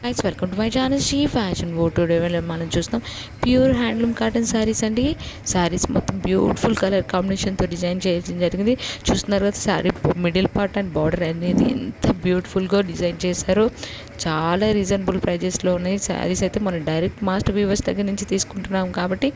Guys welcome to my channel Shri fashion వో. Today మనం చూస్తాం ప్యూర్ హ్యాండ్లూమ్ కాటన్ శారీస్ అండి. శారీస్ మొత్తం బ్యూటిఫుల్ కలర్ కాంబినేషన్తో డిజైన్ చేయడం జరిగింది. చూస్తున్నారు కదా, sari middle part and border అనేది ఎంత బ్యూటిఫుల్గా డిజైన్ చేశారో. చాలా రీజనబుల్ ప్రైజెస్లో ఉన్నాయి శారీస్ అయితే. మనం డైరెక్ట్ మాస్టర్ వీవర్స్ దగ్గర నుంచి తీసుకుంటున్నాం కాబట్టి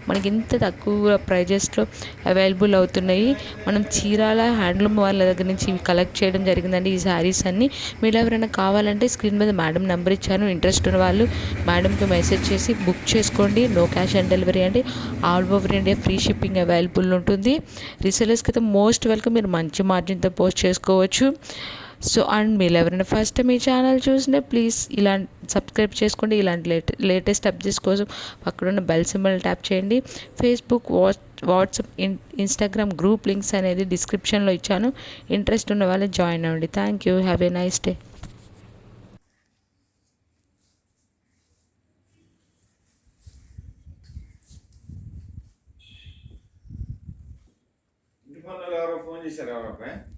మనకి ఇంత తక్కువ ప్రైజెస్లో అవైలబుల్ అవుతున్నాయి. మనం చీరాల హ్యాండ్లూమ్ వాళ్ళ దగ్గర నుంచి ఇవి కలెక్ట్ చేయడం జరిగిందండి ఈ శారీస్ అన్నీ. మీరు ఎవరైనా కావాలంటే స్క్రీన్ మీద మేడం నెంబర్ ఇచ్చాను. ఇంట్రెస్ట్ ఉన్న వాళ్ళు మేడంకి మెసేజ్ చేసి బుక్ చేసుకోండి. నో క్యాష్ ఆన్ డెలివరీ అండి. All over India free shipping available ఉంటుంది. రీసెలర్స్కి అయితే మోస్ట్ వెల్కమ్. మీరు మంచి మార్జిన్తో పోస్ట్ చేసుకోవచ్చు. సో అండ్ మీరు ఎవరైనా ఫస్ట్ టైం ఈ ఛానల్ చూసినా ప్లీజ్ ఇలాంటి సబ్స్క్రైబ్ చేసుకోండి. ఇలాంటి లేటెస్ట్ అప్డేట్స్ కోసం అక్కడున్న బెల్ సింబల్ ట్యాప్ చేయండి. Facebook, WhatsApp, Instagram group links అనేది డిస్క్రిప్షన్లో ఇచ్చాను. ఇంట్రెస్ట్ ఉన్న వాళ్ళు జాయిన్ అవ్వండి. Thank you. Have a nice day. ఇంటి పనులు ఎవరో ఫోన్ చేశారు. ఎవరో బ్యాంక్